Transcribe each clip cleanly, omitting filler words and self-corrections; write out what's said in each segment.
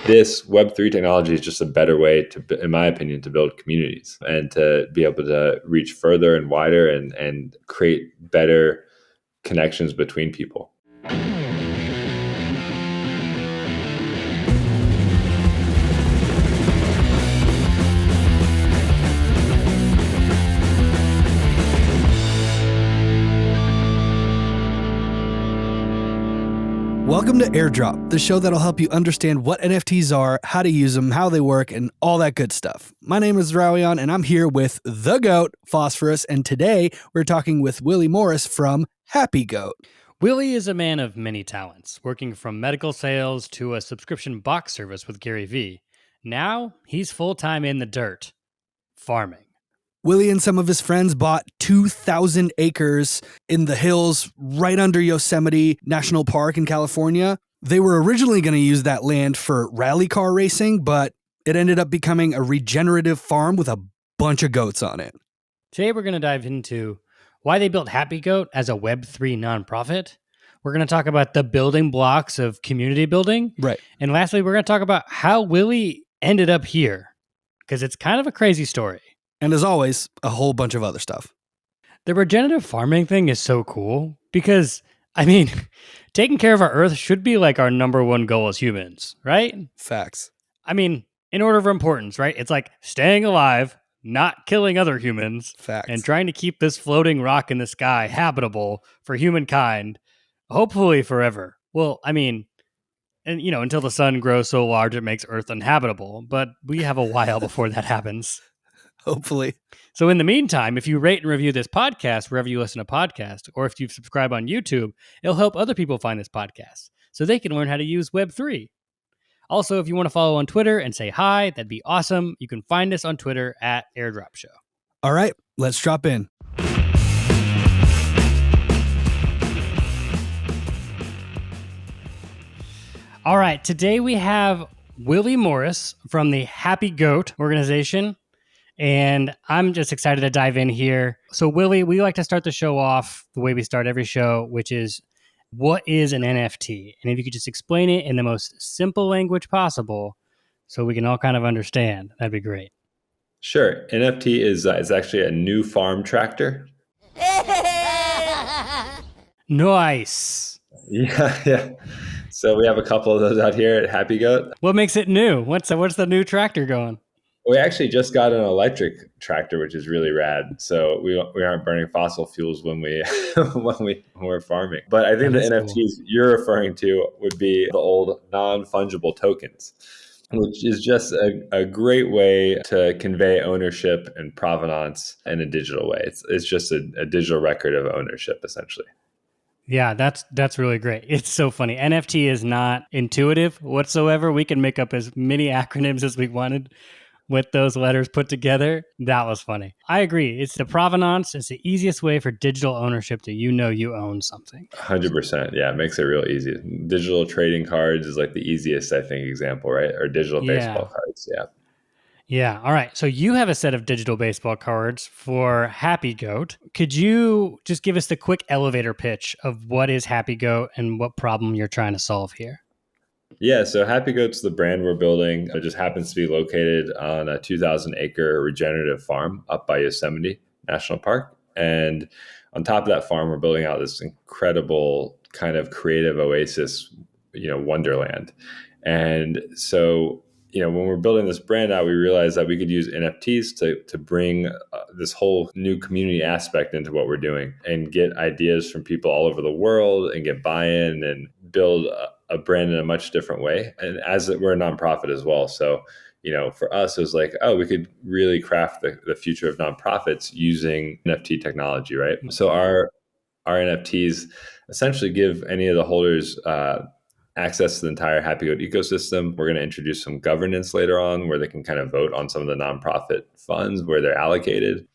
This Web3 technology is just a better way to, in my opinion, to build communities and to be able to reach further and wider and create better connections between people. Welcome to Airdrop, the show that'll help you understand what NFTs are, how to use them, how they work, and all that good stuff. My name is Rawian, and I'm here with the GOAT, Phosphorus, and today we're talking with Willie Morris from Happy Goat. Willie is a man of many talents, working from medical sales to a subscription box service with Gary Vee. Now, he's full-time in the dirt, farming. Willie and some of his friends bought 2,000 acres in the hills right under Yosemite National Park in California. They were originally going to use that land for rally car racing, but it ended up becoming a regenerative farm with a bunch of goats on it. Today, we're going to dive into why they built Happy Goat as a Web3 nonprofit. We're going to talk about the building blocks of community building. Right. And lastly, we're going to talk about how Willie ended up here, because it's kind of a crazy story. And as always, a whole bunch of other stuff. The regenerative farming thing is so cool because, taking care of our earth should be like our number one goal as humans, right? Facts. In order of importance, right? It's like staying alive, not killing other humans, Facts. and trying to keep this floating rock in the sky habitable for humankind, hopefully forever. Well, until the sun grows so large it makes Earth uninhabitable, but we have a while before that happens. Hopefully. So in the meantime, if you rate and review this podcast wherever you listen to podcasts, or if you subscribe on YouTube, it'll help other people find this podcast so they can learn how to use Web3. Also, if you want to follow on Twitter and say hi, that'd be awesome. You can find us on Twitter at Airdrop Show. All right, let's drop in. All right, today we have Willie Morris from the Happy Goat organization. And I'm just excited to dive in here. So, Willie, we like to start the show off the way we start every show, which is, what is an NFT? And if you could just explain it in the most simple language possible so we can all kind of understand, that'd be great. Sure. NFT is actually a new farm tractor. Nice. Yeah. So we have a couple of those out here at Happy Goat. What makes it new? What's the new tractor going? We actually just got an electric tractor, which is really rad. So we aren't burning fossil fuels when we're farming. But I think the NFTs cool. You're referring to would be the old non-fungible tokens, which is just a great way to convey ownership and provenance in a digital way. It's just a digital record of ownership, essentially. Yeah, that's really great. It's so funny. NFT is not intuitive whatsoever. We can make up as many acronyms as we wanted with those letters put together. That was funny. I agree. It's the provenance. It's the easiest way for digital ownership to you own something. 100%. Yeah, it makes it real easy. Digital trading cards is like the easiest, I think, example, right? Or digital baseball cards. Yeah. Yeah. All right. So you have a set of digital baseball cards for Happy Goat. Could you just give us the quick elevator pitch of what is Happy Goat and what problem you're trying to solve here? Yeah, so Happy Goat's the brand we're building. It just happens to be located on a 2,000-acre regenerative farm up by Yosemite National Park. And on top of that farm, we're building out this incredible kind of creative oasis, wonderland. And so, when we're building this brand out, we realized that we could use NFTs to bring this whole new community aspect into what we're doing and get ideas from people all over the world and get buy-in and build a brand in a much different way. And we're a nonprofit as well. So, for us, it was like, we could really craft the future of nonprofits using NFT technology, right? So our NFTs essentially give any of the holders access to the entire Happy Goat ecosystem. We're going to introduce some governance later on where they can kind of vote on some of the nonprofit funds where they're allocated,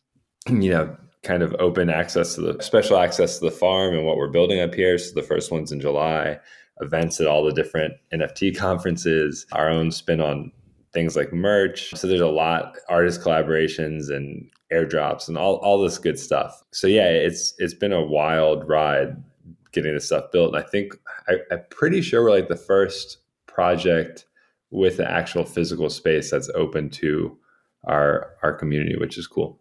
kind of open access to the special access to the farm and what we're building up here. So the first one's in July, events at all the different NFT conferences, our own spin on things like merch. So there's a lot, artist collaborations and airdrops and all this good stuff. So yeah, it's been a wild ride getting this stuff built. And I think I'm pretty sure we're like the first project with the actual physical space that's open to our community, which is cool.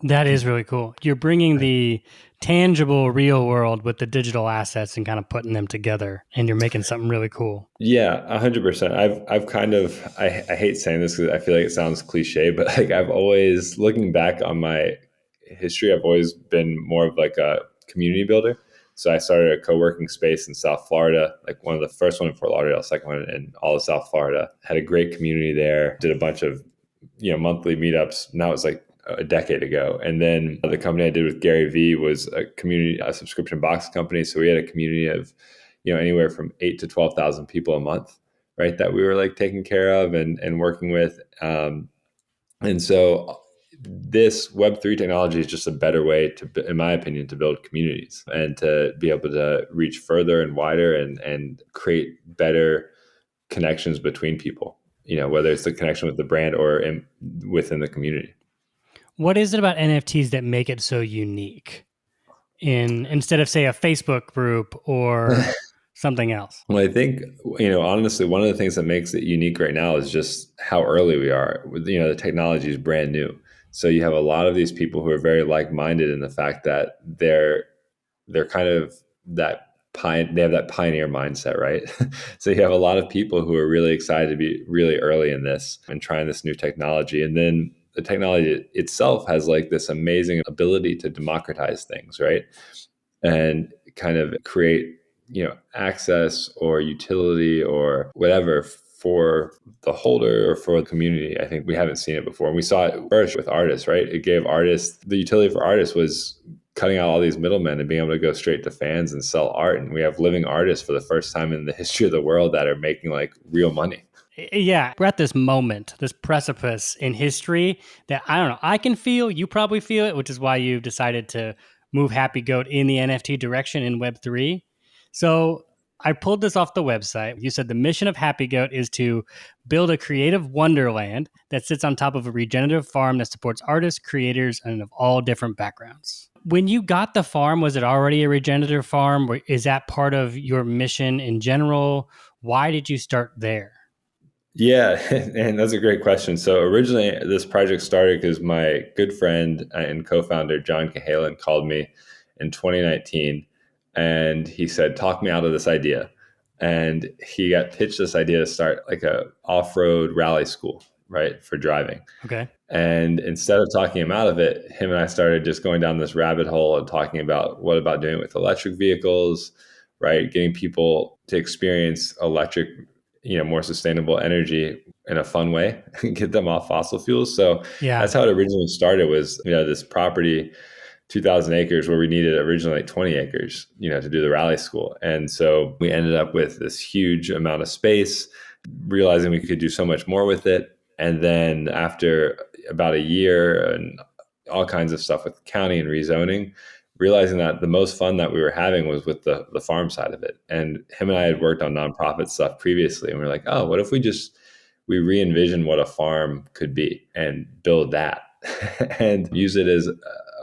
That is really cool. You're bringing the tangible real world with the digital assets and kind of putting them together, and you're making something really cool. Yeah, 100%. I've kind of, I hate saying this because I feel like it sounds cliche, but like I've always, looking back on my history, I've always been more of like a community builder. So I started a co-working space in South Florida, like one of the first one in Fort Lauderdale, second one in all of South Florida. Had a great community there. Did a bunch of monthly meetups. Now it's like a decade ago. And then the company I did with Gary Vee was a subscription box company. So we had a community of anywhere from 8 to 12,000 people a month, right? That we were like taking care of and working with. And so this Web3 technology is just a better way to, in my opinion, to build communities and to be able to reach further and wider and create better connections between people, whether it's the connection with the brand or within the community. What is it about NFTs that make it so unique instead of, say, a Facebook group or something else? Well, I think, honestly, one of the things that makes it unique right now is just how early we are. The technology is brand new. So you have a lot of these people who are very like-minded in the fact that they're kind of they have that pioneer mindset, right? So you have a lot of people who are really excited to be really early in this and trying this new technology. And then the technology itself has like this amazing ability to democratize things, right? And kind of create, access or utility or whatever for the holder or for the community. I think we haven't seen it before. And we saw it first with artists, right? It gave artists, the utility for artists was cutting out all these middlemen and being able to go straight to fans and sell art. And we have living artists for the first time in the history of the world that are making like real money. Yeah, we're at this moment, this precipice in history that I don't know, I can feel, you probably feel it, which is why you've decided to move Happy Goat in the NFT direction in Web3. So I pulled this off the website. You said the mission of Happy Goat is to build a creative wonderland that sits on top of a regenerative farm that supports artists, creators, and of all different backgrounds. When you got the farm, was it already a regenerative farm? Is that part of your mission in general? Why did you start there? Yeah, and that's a great question. So originally, this project started because my good friend and co-founder John Cahalan called me in 2019, and he said, "Talk me out of this idea." And he got pitched this idea to start like a off-road rally school, right, for driving. Okay. And instead of talking him out of it, him and I started just going down this rabbit hole and talking about what about doing it with electric vehicles, right? Getting people to experience electric, more sustainable energy in a fun way, get them off fossil fuels. So Yeah. that's how it originally started was, this property, 2,000 acres where we needed originally 20 acres, to do the rally school. And so we ended up with this huge amount of space, realizing we could do so much more with it. And then after about a year and all kinds of stuff with the county and rezoning, realizing that the most fun that we were having was with the farm side of it. And him and I had worked on nonprofit stuff previously. And we are like, oh, what if we re-envision what a farm could be and build that and use it as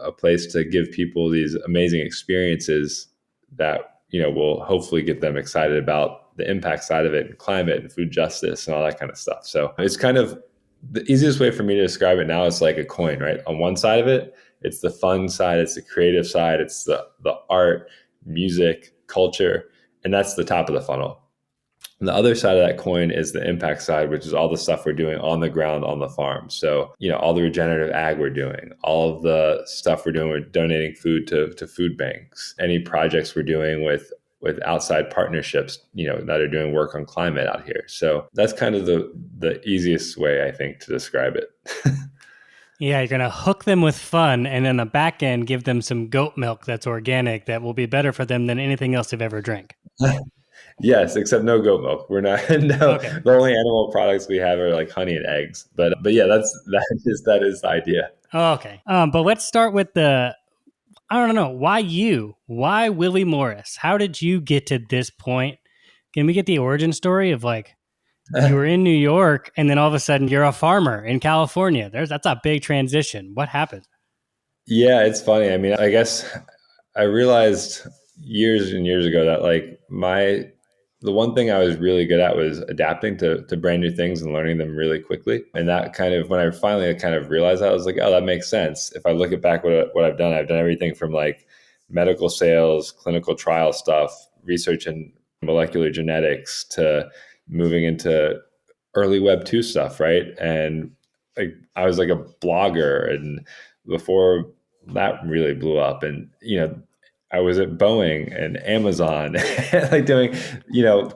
a place to give people these amazing experiences that, will hopefully get them excited about the impact side of it and climate and food justice and all that kind of stuff. So it's kind of the easiest way for me to describe it now is like a coin, right? On one side of it, it's the fun side, it's the creative side, it's the art, music, culture, and that's the top of the funnel. And the other side of that coin is the impact side, which is all the stuff we're doing on the ground on the farm. So, all the regenerative ag we're doing, all of the stuff we're doing, we're donating food to food banks, any projects we're doing with outside partnerships, that are doing work on climate out here. So that's kind of the easiest way, I think, to describe it. Yeah, you're going to hook them with fun and then the back end give them some goat milk that's organic that will be better for them than anything else they've ever drank. Yes, except no goat milk. We're not. No, okay. The only animal products we have are like honey and eggs. But yeah, that is the idea. Oh, okay. But let's start with I don't know. Why you? Why Willie Morris? How did you get to this point? Can we get the origin story of like you were in New York and then all of a sudden you're a farmer in California? That's a big transition. What happened? Yeah, it's funny. I mean, I guess I realized years and years ago that like my the one thing I was really good at was adapting to brand new things and learning them really quickly. And that kind of, when I finally kind of realized that, I was like, oh, that makes sense. If I look at back what I've done everything from like medical sales, clinical trial stuff, research in molecular genetics, to moving into early Web 2 stuff, right? And like I was like a blogger, and before that really blew up, and I was at Boeing and Amazon, like doing,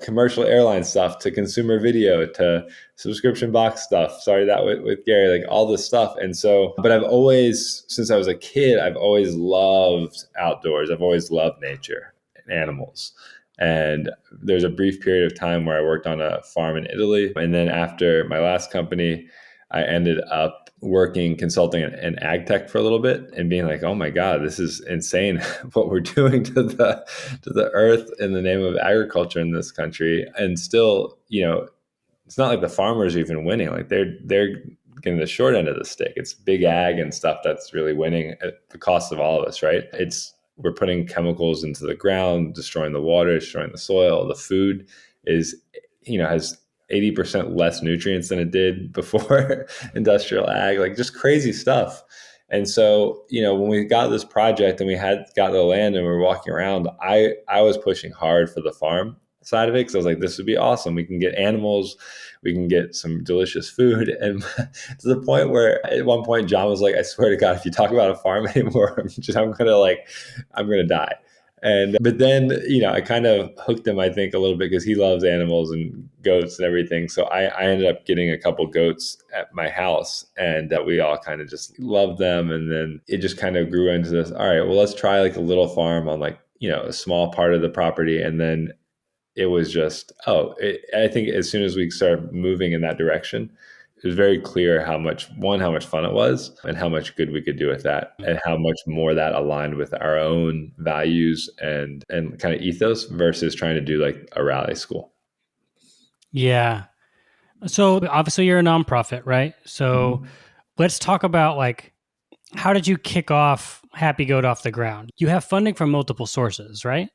commercial airline stuff to consumer video to subscription box stuff. Started that with Gary, like all this stuff. And so, but I've always, since I was a kid, I've always loved outdoors. I've always loved nature and animals. And there's a brief period of time where I worked on a farm in Italy. And then after my last company, I ended up working consulting in ag tech for a little bit and being like, oh my God, this is insane what we're doing to the earth in the name of agriculture in this country. And still, it's not like the farmers are even winning. Like they're getting the short end of the stick. It's big ag and stuff that's really winning at the cost of all of us, right? We're putting chemicals into the ground, destroying the water, destroying the soil. The food is, has 80% less nutrients than it did before industrial ag, like just crazy stuff. And so, when we got this project and we had got the land and we were walking around, I was pushing hard for the farm side of it, because I was like, this would be awesome. We can get animals, we can get some delicious food. And to the point where at one point John was like, I swear to God, if you talk about a farm anymore, I'm gonna die. But then, I kind of hooked him, I think, a little bit, because he loves animals and goats and everything. So I ended up getting a couple goats at my house, and that we all kind of just loved them. And then it just kind of grew into this, all right, well, let's try like a little farm on like, a small part of the property. And then it was just, I think as soon as we started moving in that direction, it was very clear how much fun it was and how much good we could do with that, and how much more that aligned with our own values and kind of ethos versus trying to do like a rally school. Yeah. So obviously you're a nonprofit, right? So let's talk about like, how did you kick off Happy Goat off the ground? You have funding from multiple sources, right?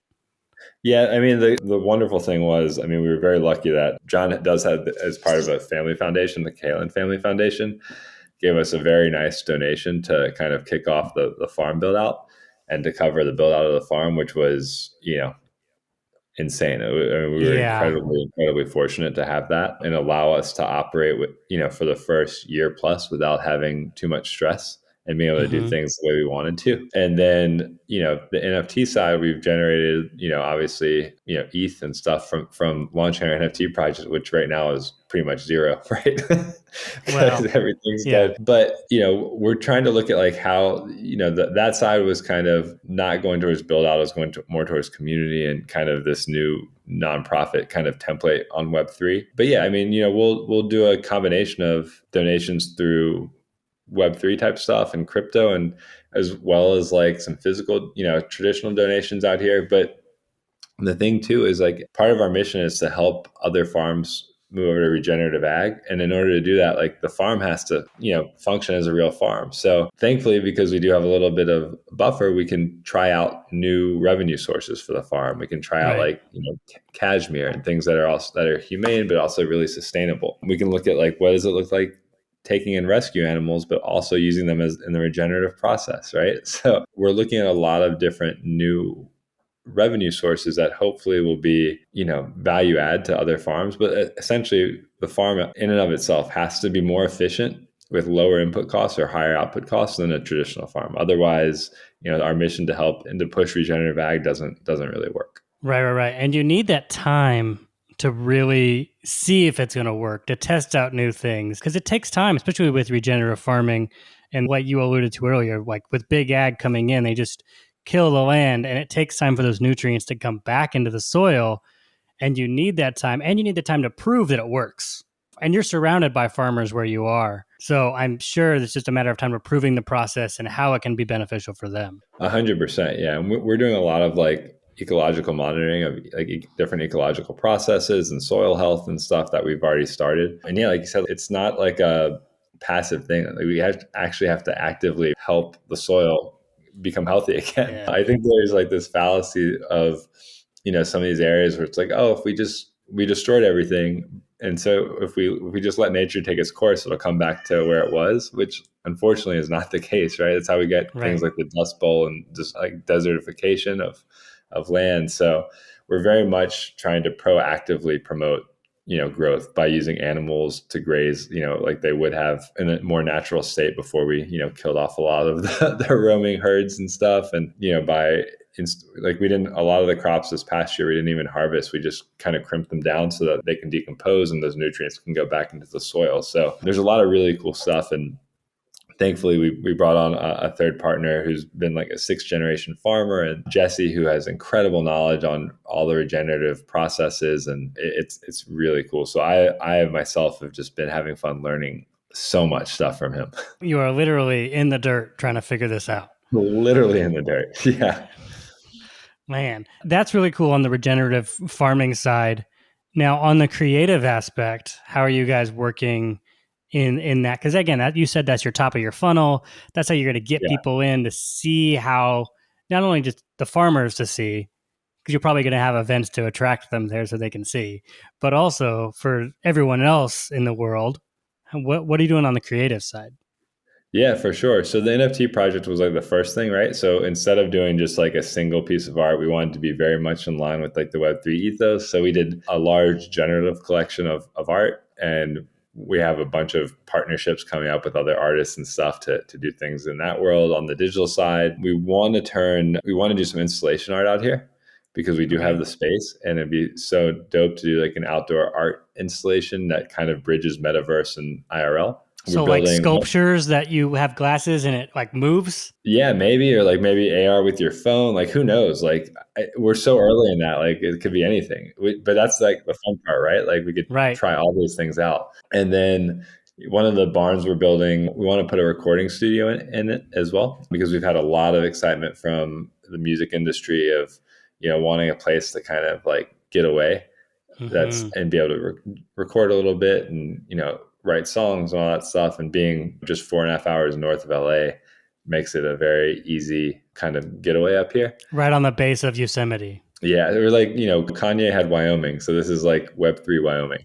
Yeah, I mean, the wonderful thing was, I mean, we were very lucky that John does have, as part of a family foundation, the Kalen Family Foundation, gave us a very nice donation to kind of kick off the farm build out and to cover the build out of the farm, which was, insane. I mean, we were Yeah. incredibly fortunate to have that and allow us to operate with, for the first year plus without having too much stress and being able to do things the way we wanted to. And then, the NFT side, we've generated, obviously, ETH and stuff from launching our NFT project, which right now is pretty much zero, right? Well, Because everything's yeah. good. But, we're trying to look at like how, that side was kind of not going towards build out, it was going more towards community and kind of this new nonprofit kind of template on Web3. But yeah, I mean, we'll do a combination of donations through Web3 type stuff and crypto, and as well as like some physical, traditional donations out here. But the thing too is like part of our mission is to help other farms move over to regenerative ag. And in order to do that, like the farm has to, function as a real farm. So thankfully, because we do have a little bit of buffer, we can try out new revenue sources for the farm. We can try out like, cashmere and things that are humane, but also really sustainable. We can look at like, what does it look like taking in rescue animals, but also using them as in the regenerative process, right? So we're looking at a lot of different new revenue sources that hopefully will be, value add to other farms. But essentially, the farm in and of itself has to be more efficient with lower input costs or higher output costs than a traditional farm. Otherwise, our mission to help and to push regenerative ag doesn't really work. Right. And you need that time to really see if it's going to work, to test out new things, because it takes time, especially with regenerative farming. And what you alluded to earlier, like with big ag coming in, they just kill the land, and it takes time for those nutrients to come back into the soil. And you need that time, and you need the time to prove that it works. And you're surrounded by farmers where you are. So I'm sure it's just a matter of time of proving the process and how it can be beneficial for them. 100%. Yeah. And we're doing a lot of like ecological monitoring of like different ecological processes and soil health and stuff that we've already started. And yeah, like you said, it's not like a passive thing. Like we actually have to actively help the soil become healthy again. Yeah. I think there's like this fallacy of some of these areas where it's like, oh, if we destroyed everything, and so if we just let nature take its course, it'll come back to where it was, which unfortunately is not the case, right? That's how we get things Right. like the Dust Bowl and just like desertification of land. So we're very much trying to proactively promote growth by using animals to graze, like they would have in a more natural state before we, killed off a lot of the roaming herds and stuff. And, like we didn't, a lot of the crops this past year, we didn't even harvest. We just kind of crimped them down so that they can decompose and those nutrients can go back into the soil. So there's a lot of really cool stuff. And thankfully we brought on a third partner who's been like a 6th generation farmer, and Jesse, who has incredible knowledge on all the regenerative processes, and it's really cool. So I myself have just been having fun learning so much stuff from him. You are literally in the dirt trying to figure this out. Literally in the dirt. Yeah. Man, that's really cool on the regenerative farming side. Now, on the creative aspect, how are you guys working in that? Because again, you said that's your top of your funnel. That's how you're going to get Yeah. people in to see how, not only just the farmers to see, because you're probably going to have events to attract them there so they can see, but also for everyone else in the world. What are you doing on the creative side? Yeah, for sure. So the NFT project was like the first thing, right? So instead of doing just like a single piece of art, we wanted to be very much in line with like the Web3 ethos. So we did a large generative collection of art, and we have a bunch of partnerships coming up with other artists and stuff to do things in that world. On the digital side, we want to do some installation art out here because we do have the space, and it'd be so dope to do like an outdoor art installation that kind of bridges metaverse and IRL. So like sculptures that you have glasses and it like moves? Yeah, maybe, or like maybe AR with your phone. Like, who knows? Like, we're so early in that. Like, it could be anything. But that's like the fun part, right? Like, we could try all those things out. And then one of the barns we're building, we want to put a recording studio in it as well, because we've had a lot of excitement from the music industry of, wanting a place to kind of like get away, and be able to record a little bit and, write songs and all that stuff. And being just 4.5 hours north of LA makes it a very easy kind of getaway up here. Right on the base of Yosemite. Yeah. We're like, Kanye had Wyoming. So this is like Web3 Wyoming.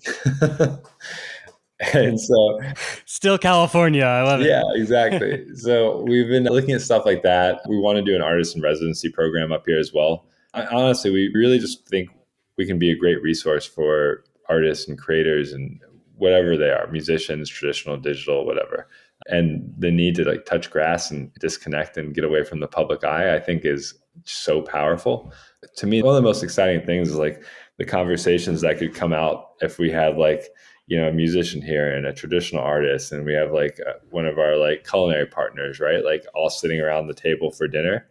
And so still California. I love it. Yeah, exactly. So we've been looking at stuff like that. We want to do an artist in residency program up here as well. Honestly, we really just think we can be a great resource for artists and creators and whatever they are, musicians, traditional, digital, whatever. And the need to like touch grass and disconnect and get away from the public eye, I think is so powerful. To me, one of the most exciting things is like the conversations that could come out if we had like, a musician here and a traditional artist, and we have like one of our like culinary partners, right? Like all sitting around the table for dinner,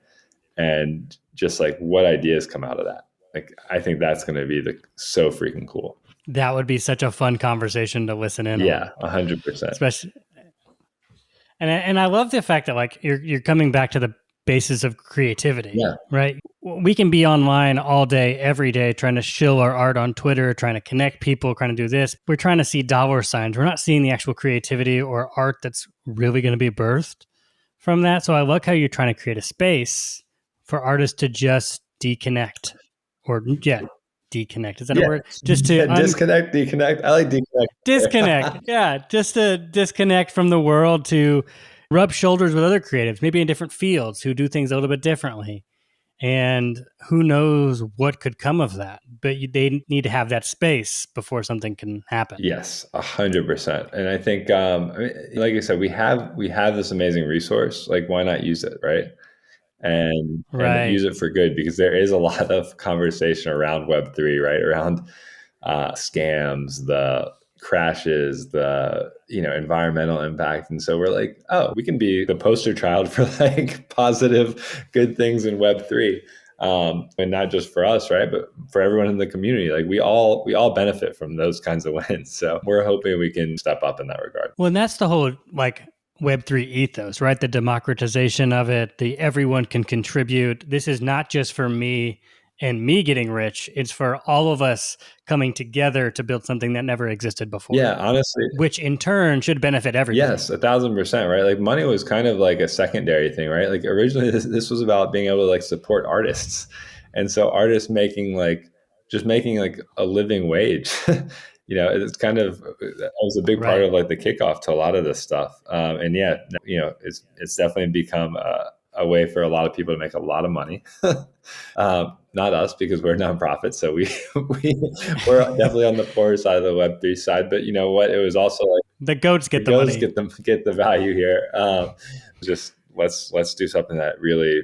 and just like what ideas come out of that. Like, I think that's going to be so freaking cool. That would be such a fun conversation to listen in on. Yeah, 100%. Especially, and I love the fact that like you're coming back to the basis of creativity, right? We can be online all day, every day, trying to shill our art on Twitter, trying to connect people, trying to do this. We're trying to see dollar signs. We're not seeing the actual creativity or art that's really going to be birthed from that. So I like how you're trying to create a space for artists to just deconnect deconnect. Is that a word? Just to disconnect, deconnect. I like deconnect. Disconnect. Yeah. Just to disconnect from the world, to rub shoulders with other creatives, maybe in different fields who do things a little bit differently. And who knows what could come of that, but they need to have that space before something can happen. Yes, 100%. And I think, like I said, we have this amazing resource. Like, why not use it, right? And use it for good, because there is a lot of conversation around Web3, right? Around scams, the crashes, the environmental impact. And so we're like, oh, we can be the poster child for like positive, good things in Web3. And not just for us, right? But for everyone in the community. Like we all benefit from those kinds of wins. So we're hoping we can step up in that regard. Well, and that's the whole like Web3 ethos, right? The democratization of it, the everyone can contribute. This is not just for me and me getting rich. It's for all of us coming together to build something that never existed before. Yeah, honestly. Which in turn should benefit everybody. Yes, 1,000%, right? Like money was kind of like a secondary thing, right? Like originally this was about being able to like support artists. And so artists making like just making like a living wage, it's kind of that was a big part Right. of like the kickoff to a lot of this stuff. And yeah, it's definitely become a way for a lot of people to make a lot of money. Not us because we're a nonprofit, so we're definitely on the poorer side of the Web3 side. But you know what? It was also like The goats the get the goes money. get the value here. Just let's do something that really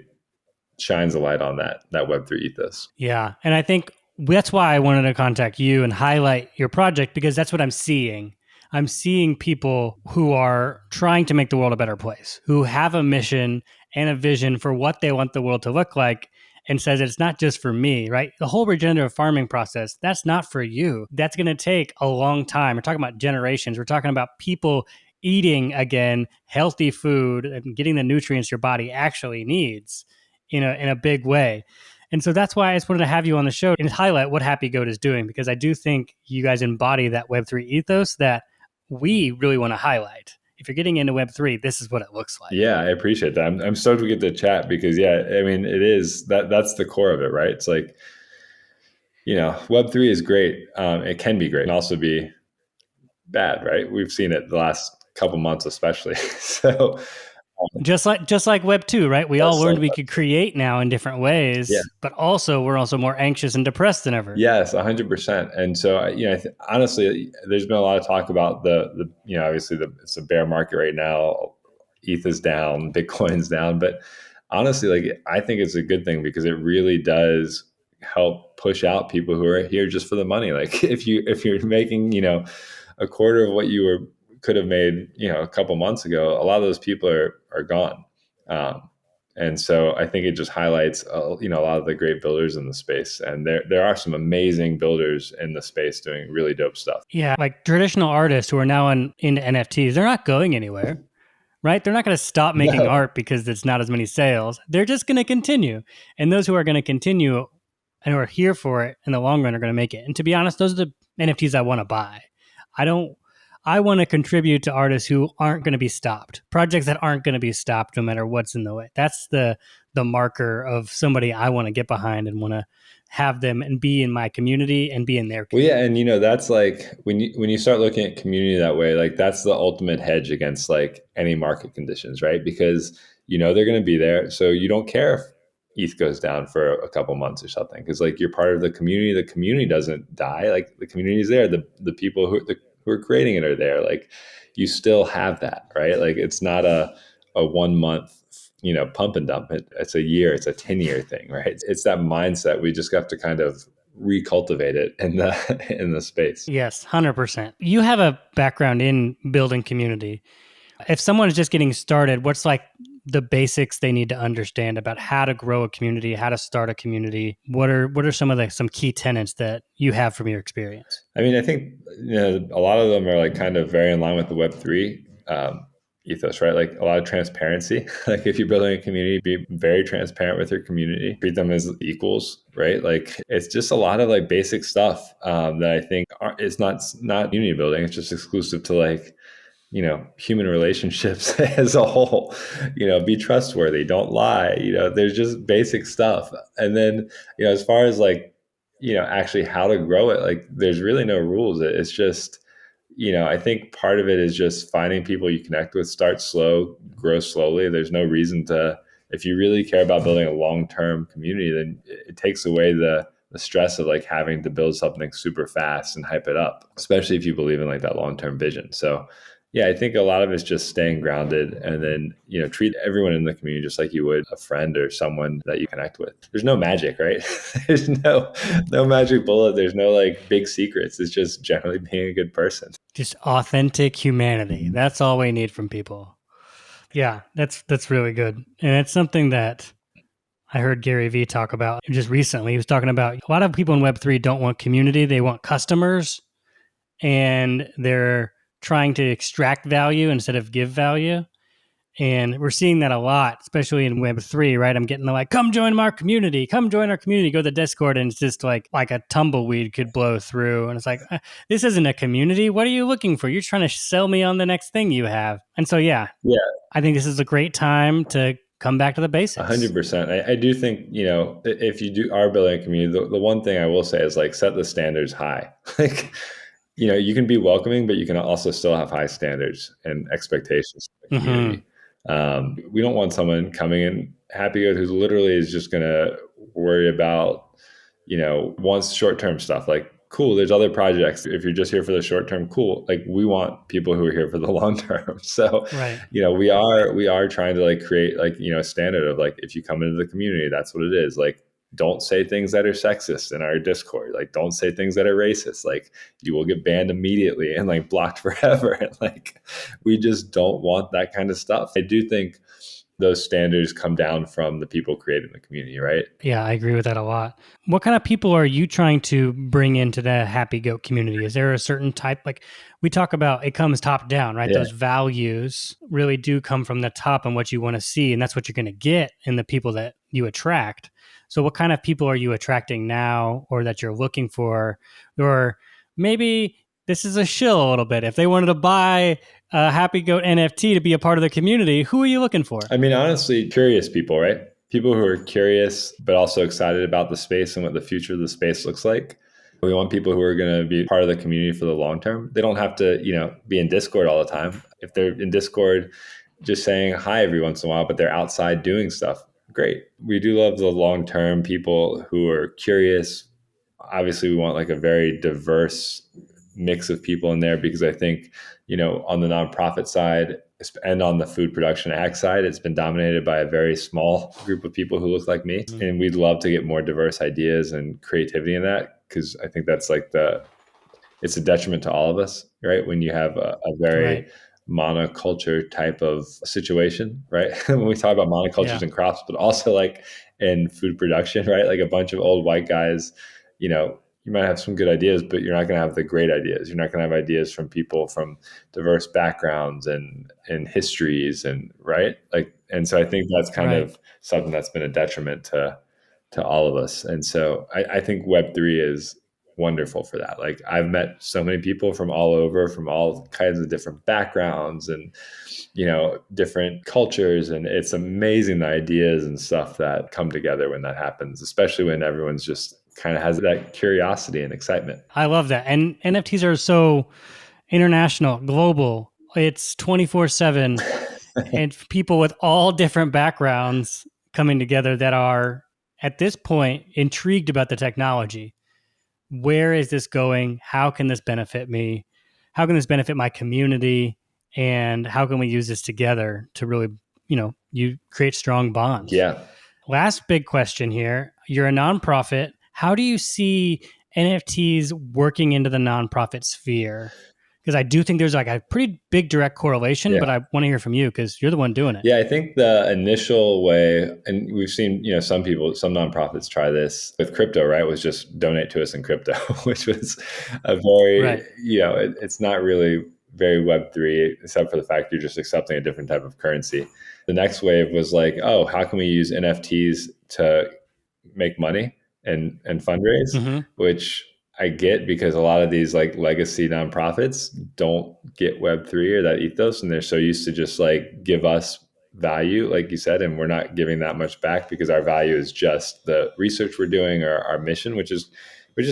shines a light on that Web3 ethos. Yeah. And I think that's why I wanted to contact you and highlight your project, because that's what I'm seeing. I'm seeing people who are trying to make the world a better place, who have a mission and a vision for what they want the world to look like, and says it's not just for me, right? The whole regenerative farming process, that's not for you. That's going to take a long time. We're talking about generations. We're talking about people eating, again, healthy food and getting the nutrients your body actually needs in a big way. And so that's why I just wanted to have you on the show and highlight what Happy Goat is doing, because I do think you guys embody that Web3 ethos that we really want to highlight. If you're getting into Web3, this is what it looks like. Yeah, I appreciate that. I'm stoked we get to chat because yeah, I mean it is that's the core of it, right? It's like, Web3 is great. It can be great and also be bad, right? We've seen it the last couple months, especially. So Just like Web 2, right? We all just learned like we could create now in different yeah, ways, but also we're also more anxious and depressed than ever. yes, 100%. And so honestly, there's been a lot of talk about obviously it's a bear market right now. ETH is down, Bitcoin's down, but honestly, like I think it's a good thing because it really does help push out people who are here just for the money. Like if you're making a quarter of what you could have made a couple months ago, a lot of those people are gone. Um, and so I think it just highlights a lot of the great builders in the space, and there are some amazing builders in the space doing really dope stuff. Yeah, like traditional artists who are now into NFTs, they're not going anywhere, right? They're not going to stop making No, art because it's not as many sales. They're just going to continue. And those who are going to continue and who are here for it in the long run are going to make it. And to be honest, those are the NFTs I want to buy. I don't I want to contribute to artists who aren't going to be stopped. Projects that aren't going to be stopped no matter what's in the way. That's the marker of somebody I want to get behind and want to have them and be in my community and be in their well, community. yeah, and that's like when you start looking at community that way, like that's the ultimate hedge against like any market conditions, right? Because they're going to be there, so you don't care if ETH goes down for a couple months or something, because like you're part of the community. The community doesn't die. Like the community is there. The people who are creating it are there. Like you still have that, right? Like it's not a 1 month pump and dump. It's a year. It's a 10-year thing, right? It's that mindset. We just have to kind of recultivate it in the in the space. Yes, 100%. You have a background in building community. If someone is just getting started, what's like the basics they need to understand about how to grow a community, how to start a community? What are some key tenets that you have from your experience? I mean, I think a lot of them are like kind of very in line with the Web3 ethos, right? Like a lot of transparency. Like if you're building a community, be very transparent with your community, treat them as equals, right? Like it's just a lot of like basic stuff that I think it's not community building. It's just exclusive to like human relationships as a whole. Be trustworthy, don't lie. There's just basic stuff. And then as far as like actually how to grow it, like there's really no rules. It's just I think part of it is just finding people you connect with. Start slow, grow slowly. There's no reason to, if you really care about building a long-term community, then it takes away the stress of like having to build something super fast and hype it up, especially if you believe in like that long-term vision. So yeah, I think a lot of it's just staying grounded, and then treat everyone in the community just like you would a friend or someone that you connect with. There's no magic, right? There's no magic bullet. There's no like big secrets. It's just generally being a good person. Just authentic humanity. That's all we need from people. Yeah, that's really good. And it's something that I heard Gary Vee talk about just recently. He was talking about a lot of people in Web3 don't want community, they want customers, and they're trying to extract value instead of give value. And we're seeing that a lot, especially in Web3, right? I'm getting the like, come join our community, go to the Discord, and it's just like a tumbleweed could blow through. And it's like, this isn't a community. What are you looking for? You're trying to sell me on the next thing you have. And so, yeah, Yeah. I think this is a great time to come back to the basics. 100%. I do think, if you are building a community, the one thing I will say is like set the standards high. Like, you can be welcoming, but you can also still have high standards and expectations for the Mm-hmm. community. We don't want someone coming in happy who literally is just going to worry about, wants short-term stuff. Like, cool, there's other projects. If you're just here for the short term, cool. Like, we want people who are here for the long term. So, Right. we are trying to like create like, a standard of like, if you come into the community, that's what it is. Like, don't say things that are sexist in our Discord. Like, don't say things that are racist. Like, you will get banned immediately and like blocked forever. And like, we just don't want that kind of stuff. I do think those standards come down from the people creating the community, right? Yeah, I agree with that a lot. What kind of people are you trying to bring into the Happy Goat community? Is there a certain type? Like we talk about, it comes top down, right? Yeah. Those values really do come from the top and what you want to see. And that's what you're going to get in the people that you attract. So what kind of people are you attracting now or that you're looking for? Or maybe this is a shill a little bit. If they wanted to buy a Happy Goat NFT to be a part of the community, who are you looking for? I mean, honestly, curious people, right? People who are curious, but also excited about the space and what the future of the space looks like. We want people who are going to be part of the community for the long term. They don't have to, be in Discord all the time. If they're in Discord, just saying hi every once in a while, but they're outside doing stuff, great. We do love the long term people who are curious. Obviously, we want like a very diverse mix of people in there because I think, on the nonprofit side and on the food production ag side, it's been dominated by a very small group of people who look like me. Mm-hmm. And we'd love to get more diverse ideas and creativity in that because I think that's like it's a detriment to all of us, right? When you have a very monoculture type of situation, right? When we talk about monocultures and crops, but also like in food production, right? Like a bunch of old white guys, you might have some good ideas, but you're not going to have the great ideas. You're not going to have ideas from people from diverse backgrounds and histories and right. Like, and so I think that's kind of something that's been a detriment to all of us. And so I think Web3 is wonderful for that. Like I've met so many people from all over, from all kinds of different backgrounds and, different cultures. And it's amazing the ideas and stuff that come together when that happens, especially when everyone's just kind of has that curiosity and excitement. I love that. And NFTs are so international, global. It's 24/7 and people with all different backgrounds coming together that are at this point intrigued about the technology. Where is this going? How can this benefit me? How can this benefit my community? And how can we use this together to really, you create strong bonds? Yeah. Last big question here. You're a nonprofit. How do you see NFTs working into the nonprofit sphere? Because I do think there's like a pretty big direct correlation, but I want to hear from you because you're the one doing it. Yeah, I think the initial way, and we've seen, some nonprofits try this with crypto, right? Was just donate to us in crypto, which was a very, it's not really very Web3, except for the fact you're just accepting a different type of currency. The next wave was like, oh, how can we use NFTs to make money and fundraise, which I get because a lot of these like legacy nonprofits don't get Web3 or that ethos. And they're so used to just like give us value, like you said, and we're not giving that much back because our value is just the research we're doing or our mission, which is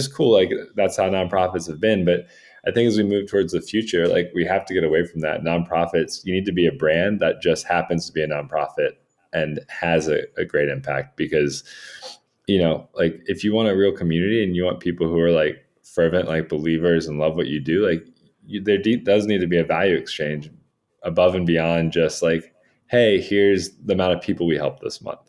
cool. Like that's how nonprofits have been. But I think as we move towards the future, like we have to get away from that. Nonprofits, you need to be a brand that just happens to be a nonprofit and has a great impact because like if you want a real community and you want people who are like fervent, like believers and love what you do, like there does need to be a value exchange above and beyond just like, hey, here's the amount of people we helped this month.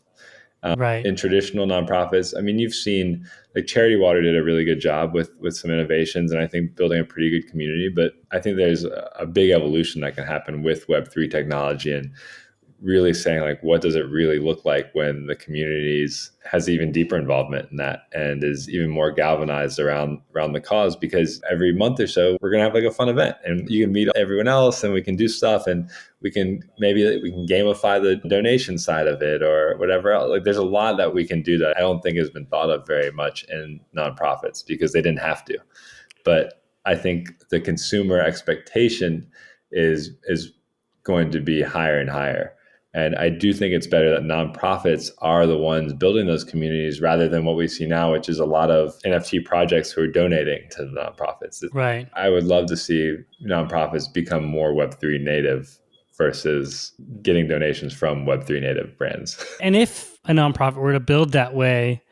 In traditional nonprofits, I mean, you've seen like Charity Water did a really good job with some innovations and I think building a pretty good community, but I think there's a big evolution that can happen with Web3 technology and really saying like, what does it really look like when the communities has even deeper involvement in that and is even more galvanized around the cause? Because every month or so, we're going to have like a fun event and you can meet everyone else and we can do stuff and we can gamify the donation side of it or whatever else. Like there's a lot that we can do that I don't think has been thought of very much in nonprofits because they didn't have to. But I think the consumer expectation is going to be higher and higher. And I do think it's better that nonprofits are the ones building those communities rather than what we see now, which is a lot of NFT projects who are donating to the nonprofits. Right. I would love to see nonprofits become more Web3 native versus getting donations from Web3 native brands. And if a nonprofit were to build that way,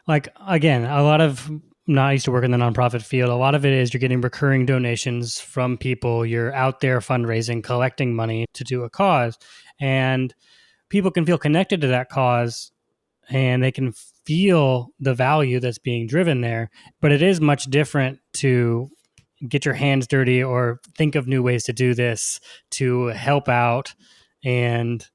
like, again, I used to work in the nonprofit field. A lot of it is you're getting recurring donations from people. You're out there fundraising, collecting money to do a cause. And people can feel connected to that cause and they can feel the value that's being driven there. But it is much different to get your hands dirty or think of new ways to do this to help out and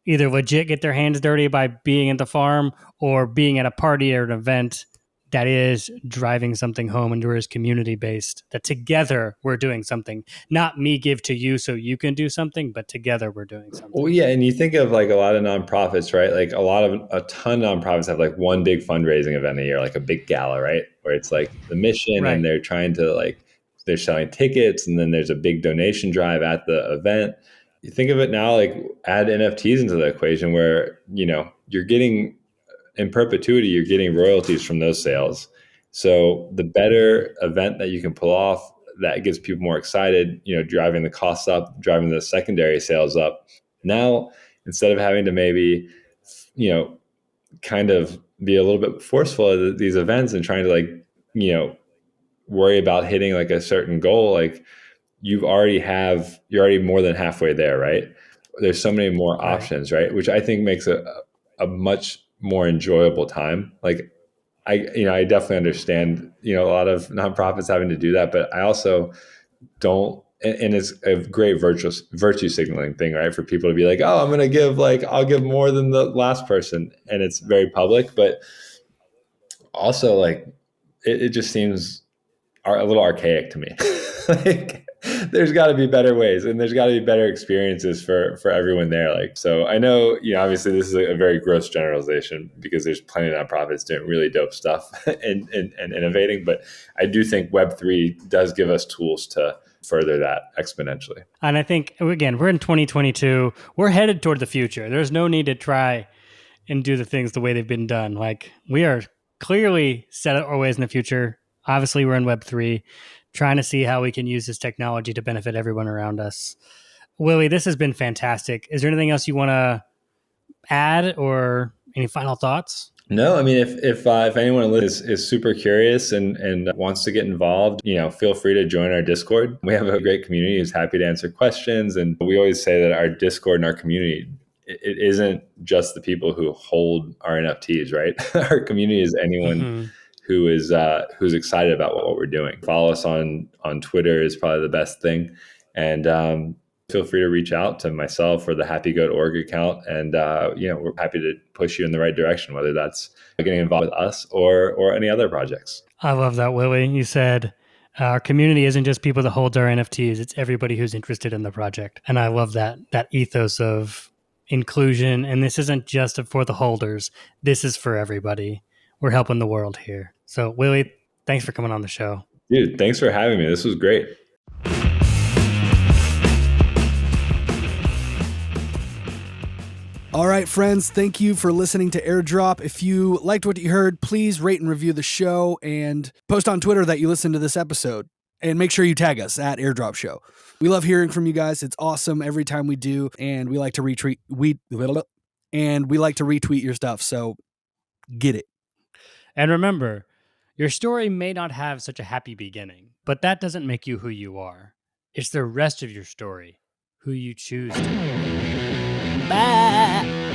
either legit get their hands dirty by being at the farm or being at a party or an event that is driving something home and is community based, that together we're doing something, not me give to you so you can do something, but together we're doing something. Well, yeah. And you think of like a lot of nonprofits, right? Like a ton of nonprofits have like one big fundraising event a year, like a big gala, right? Where it's like the mission Right. and they're trying to like, they're selling tickets and then there's a big donation drive at the event. You think of it now, like add NFTs into the equation where, you're getting in perpetuity, you're getting royalties from those sales. So the better event that you can pull off that gets people more excited, driving the costs up, driving the secondary sales up. Now, instead of having to maybe, kind of be a little bit forceful at these events and trying to like, worry about hitting like a certain goal, like you're already more than halfway there, right? There's so many more options, right? Which I think makes a much more enjoyable time. Like I definitely understand, a lot of nonprofits having to do that, but I also don't, and it's a great virtue signaling thing, right? For people to be like, oh, I'm going to give I'll give more than the last person. And it's very public, but also like, it just seems a little archaic to me. Like there's got to be better ways and there's got to be better experiences for everyone there. Like, so I know, obviously this is a very gross generalization because there's plenty of nonprofits doing really dope stuff and innovating, but I do think Web3 does give us tools to further that exponentially. And I think, again, we're in 2022, we're headed toward the future. There's no need to try and do the things the way they've been done. Like, we are clearly set our ways in the future. Obviously, we're in Web3, trying to see how we can use this technology to benefit everyone around us. Willie, this has been fantastic. Is there anything else you want to add or any final thoughts? No, I mean, if anyone is super curious and wants to get involved, feel free to join our Discord. We have a great community who's happy to answer questions. And we always say that our Discord and our community, it isn't just the people who hold our NFTs, right? Our community is anyone who's excited about what we're doing. Follow us on Twitter is probably the best thing. And feel free to reach out to myself or the Happy Goat org account. And, we're happy to push you in the right direction, whether that's getting involved with us or any other projects. I love that, Willie. You said our community isn't just people that hold our NFTs. It's everybody who's interested in the project. And I love that ethos of inclusion. And this isn't just for the holders. This is for everybody. We're helping the world here. So, Willie, thanks for coming on the show. Dude, thanks for having me. This was great. All right, friends, thank you for listening to Airdrop. If you liked what you heard, please rate and review the show and post on Twitter that you listened to this episode. And make sure you tag us at Airdrop Show. We love hearing from you guys. It's awesome every time we do, and we like to retweet your stuff. So get it. And remember, your story may not have such a happy beginning, but that doesn't make you who you are. It's the rest of your story, who you choose to be. Bye.